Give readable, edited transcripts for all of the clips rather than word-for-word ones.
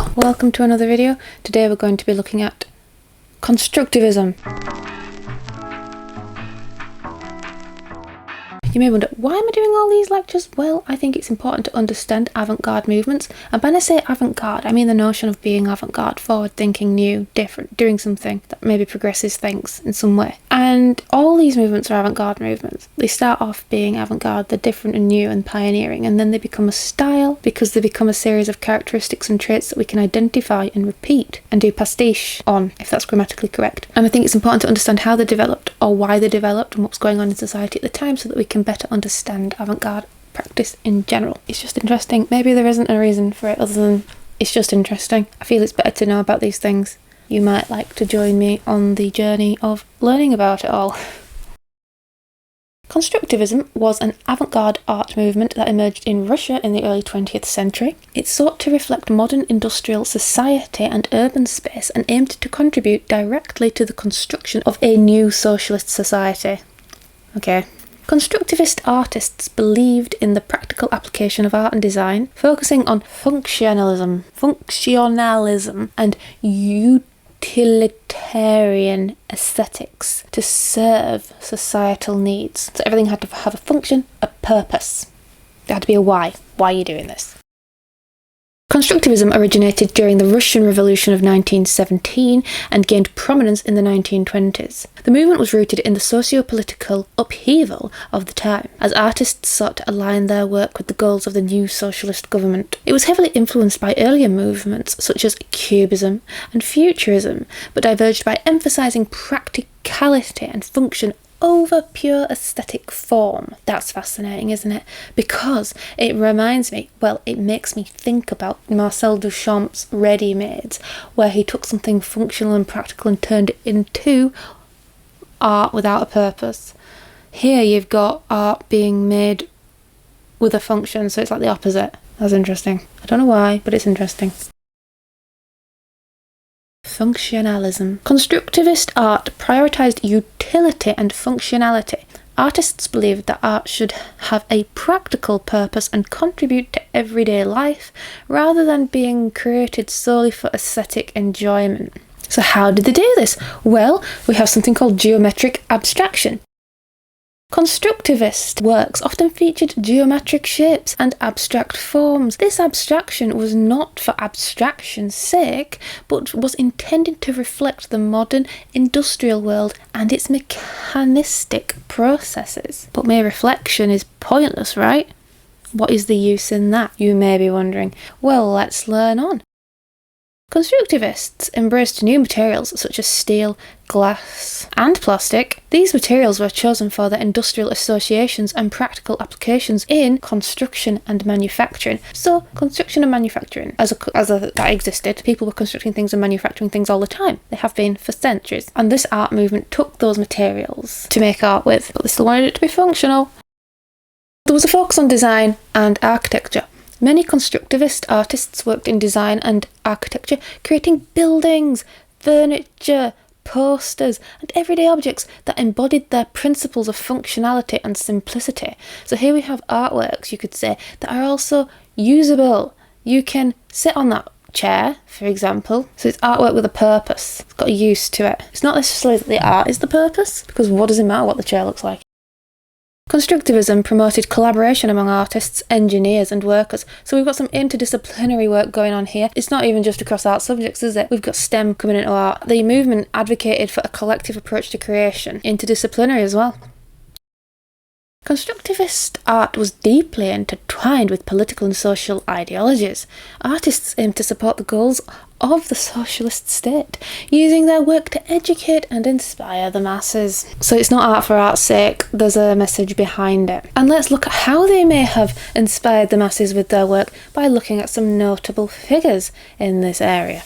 Hello, welcome to another video. Today we're going to be looking at Constructivism. You may wonder, why am I doing all these lectures? Well, I think it's important to understand avant garde movements. And when I say avant garde, I mean the notion of being avant garde, forward thinking, new, different, doing something that maybe progresses things in some way. And all these movements are avant garde movements. They start off being avant garde, they're different and new and pioneering, and then they become a style because they become a series of characteristics and traits that we can identify and repeat and do pastiche on, if that's grammatically correct. And I think it's important to understand how they developed or why they developed and what's going on in society at the time so that we can better understand avant-garde practice in general. It's just interesting. Maybe there isn't a reason for it other than it's just interesting. I feel it's better to know about these things. You might like to join me on the journey of learning about it all. Constructivism was an avant-garde art movement that emerged in Russia in the early 20th century. It sought to reflect modern industrial society and urban space and aimed to contribute directly to the construction of a new socialist society. Okay. Constructivist artists believed in the practical application of art and design, focusing on functionalism and utilitarian aesthetics to serve societal needs. So everything had to have a function, a purpose. There had to be a why. Why are you doing this? Constructivism originated during the Russian Revolution of 1917 and gained prominence in the 1920s. The movement was rooted in the socio-political upheaval of the time, as artists sought to align their work with the goals of the new socialist government. It was heavily influenced by earlier movements such as Cubism and Futurism, but diverged by emphasising practicality and function over pure aesthetic form. That's fascinating, isn't it? Because it reminds me, well, it makes me think about Marcel Duchamp's Ready-Mades, where he took something functional and practical and turned it into art without a purpose. Here you've got art being made with a function, so it's like the opposite. That's interesting. I don't know why, but it's interesting. Functionalism. Constructivist art prioritised utility and functionality. Artists believed that art should have a practical purpose and contribute to everyday life, rather than being created solely for aesthetic enjoyment. So how did they do this? Well, we have something called geometric abstraction. Constructivist works often featured geometric shapes and abstract forms. This abstraction was not for abstraction's sake, but was intended to reflect the modern industrial world and its mechanistic processes. But mere reflection is pointless, right? What is the use in that, you may be wondering? Well, let's learn on. Constructivists embraced new materials such as steel, glass, and plastic. These materials were chosen for their industrial associations and practical applications in construction and manufacturing. So, construction and manufacturing, that existed, people were constructing things and manufacturing things all the time. They have been for centuries. And this art movement took those materials to make art with, but they still wanted it to be functional. There was a focus on design and architecture. Many constructivist artists worked in design and architecture, creating buildings, furniture, posters, and everyday objects that embodied their principles of functionality and simplicity. So here we have artworks, you could say, that are also usable. You can sit on that chair, for example. So it's artwork with a purpose. It's got a use to it. It's not necessarily that the art is the purpose, because what does it matter what the chair looks like? Constructivism promoted collaboration among artists, engineers and workers. So we've got some interdisciplinary work going on here. It's not even just across art subjects, is it? We've got STEM coming into art. The movement advocated for a collective approach to creation, interdisciplinary as well. Constructivist art was deeply intertwined with political and social ideologies. Artists aimed to support the goals of the socialist state, using their work to educate and inspire the masses. So it's not art for art's sake, there's a message behind it. And let's look at how they may have inspired the masses with their work by looking at some notable figures in this area.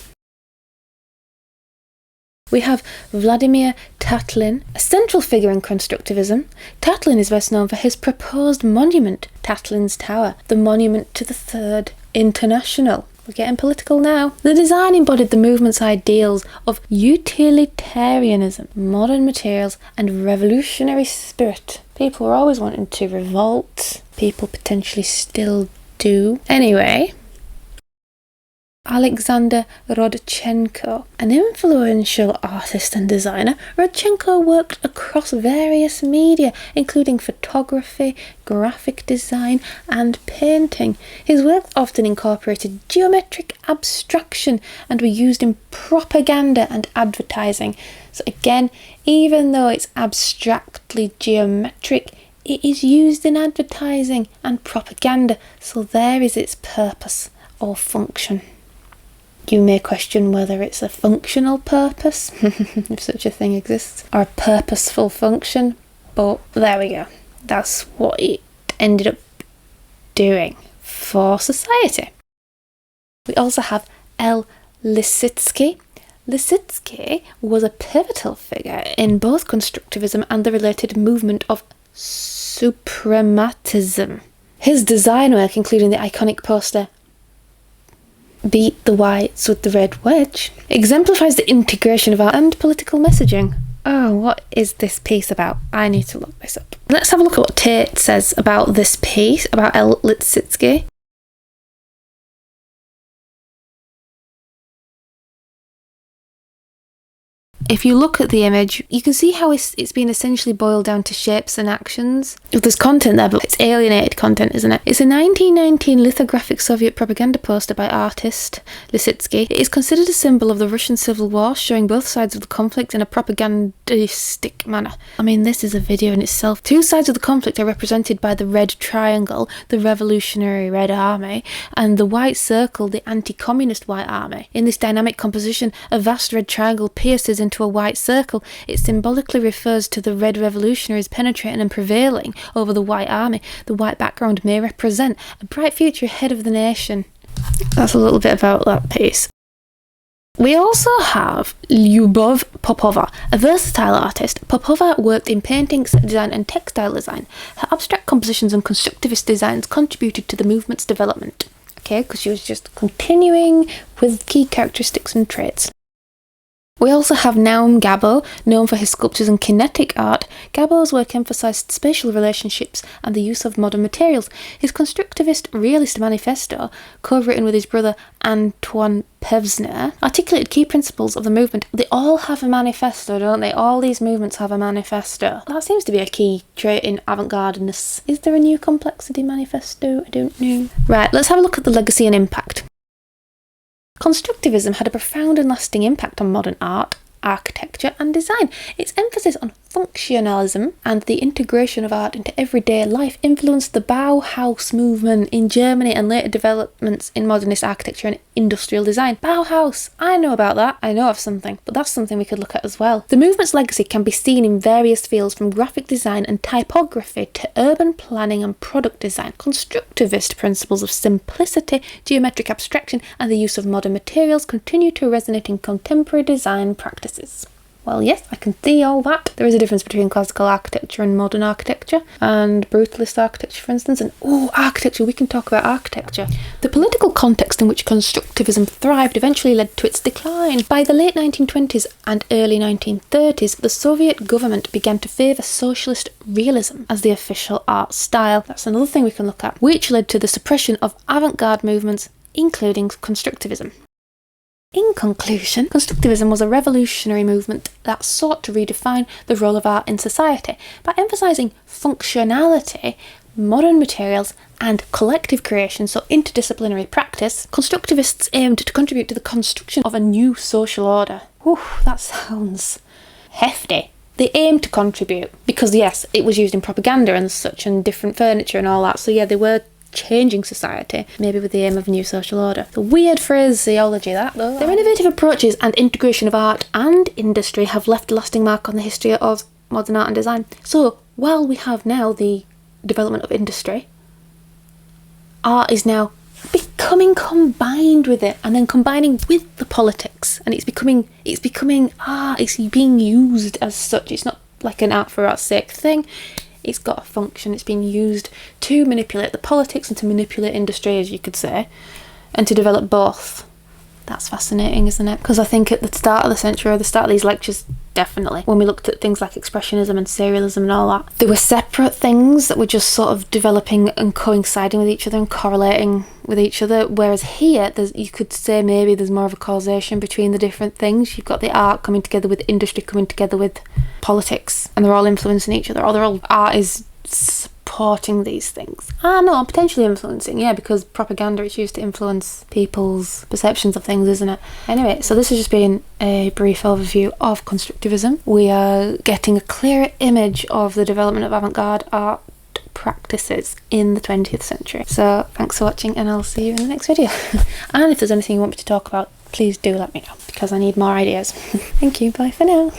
We have Vladimir Tatlin, a central figure in Constructivism. Tatlin is best known for his proposed monument, Tatlin's Tower, the monument to the Third International. We're getting political now. The design embodied the movement's ideals of utilitarianism, modern materials, and revolutionary spirit. People were always wanting to revolt. People potentially still do. Anyway, Alexander Rodchenko. An influential artist and designer, Rodchenko worked across various media, including photography, graphic design, and painting. His work often incorporated geometric abstraction and were used in propaganda and advertising. So again, even though it's abstractly geometric, it is used in advertising and propaganda, so there is its purpose or function. You may question whether it's a functional purpose, if such a thing exists, or a purposeful function, but there we go. That's what it ended up doing for society. We also have L. Lissitzky. Lissitzky was a pivotal figure in both Constructivism and the related movement of Suprematism. His design work, including the iconic poster Beat the Whites with the Red Wedge, exemplifies the integration of art and political messaging. Oh, what is this piece about? I need to look this up. Let's have a look at what Tate says about this piece, about L. Lissitzky. If you look at the image, you can see how it's been essentially boiled down to shapes and actions. There's content there, but it's alienated content, isn't it? It's a 1919 lithographic Soviet propaganda poster by artist Lissitzky. It is considered a symbol of the Russian Civil War, showing both sides of the conflict in a propagandistic manner. I mean, this is a video in itself. Two sides of the conflict are represented by the red triangle, the Revolutionary Red Army, and the white circle, the anti-communist White Army. In this dynamic composition, a vast red triangle pierces into a white circle. It symbolically refers to the red revolutionaries penetrating and prevailing over the White Army. The white background may represent a bright future ahead of the nation. That's a little bit about that piece. We also have Lyubov Popova, a versatile artist. Popova worked in painting, set design and textile design. Her abstract compositions and constructivist designs contributed to the movement's development. Okay, because she was just continuing with key characteristics and traits. We also have Naum Gabo, known for his sculptures and kinetic art. Gabo's work emphasised spatial relationships and the use of modern materials. His constructivist realist manifesto, co-written with his brother Antoine Pevsner, articulated key principles of the movement. They all have a manifesto, don't they? All these movements have a manifesto. That seems to be a key trait in avant-gardeness. Is there a new complexity manifesto? I don't know. Right, let's have a look at the legacy and impact. Constructivism had a profound and lasting impact on modern art, architecture and design. Its emphasis on functionalism and the integration of art into everyday life influenced the Bauhaus movement in Germany and later developments in modernist architecture and industrial design. Bauhaus, I know about that. I know of something, but that's something we could look at as well. The movement's legacy can be seen in various fields, from graphic design and typography to urban planning and product design. Constructivist principles of simplicity, geometric abstraction and the use of modern materials continue to resonate in contemporary design practices. Well, yes, I can see all that. There is a difference between classical architecture and modern architecture, and brutalist architecture, for instance, and architecture, we can talk about architecture. The political context in which constructivism thrived eventually led to its decline. By the late 1920s and early 1930s, the Soviet government began to favour socialist realism as the official art style. That's another thing we can look at, which led to the suppression of avant garde movements, including constructivism. In conclusion, Constructivism was a revolutionary movement that sought to redefine the role of art in society by emphasising functionality, modern materials and collective creation, so interdisciplinary practice. Constructivists aimed to contribute to the construction of a new social order. Whew, that sounds hefty. They aimed to contribute because, yes, it was used in propaganda and such, and different furniture and all that, so yeah, they were changing society, maybe with the aim of a new social order. The weird phraseology, that though. Their innovative approaches and integration of art and industry have left a lasting mark on the history of modern art and design. So while we have now the development of industry, art is now becoming combined with it, and then combining with the politics, and it's being used as such. It's not like an art for art's sake thing. It's got a function. It's been used to manipulate the politics and to manipulate industry, as you could say, and to develop both. That's fascinating, isn't it? Because I think at the start of the century, or the start of these lectures, definitely. When we looked at things like Expressionism and Serialism and all that, they were separate things that were just sort of developing and coinciding with each other and correlating with each other, whereas here you could say maybe there's more of a causation between the different things. You've got the art coming together with industry coming together with politics, and they're all influencing each other, or art is supporting these things. No, potentially influencing, yeah, because propaganda is used to influence people's perceptions of things, isn't it? Anyway, so this has just been a brief overview of Constructivism. We are getting a clearer image of the development of avant-garde art practices in the 20th century. So thanks for watching, and I'll see you in the next video. And if there's anything you want me to talk about, please do let me know, because I need more ideas. Thank you, bye for now.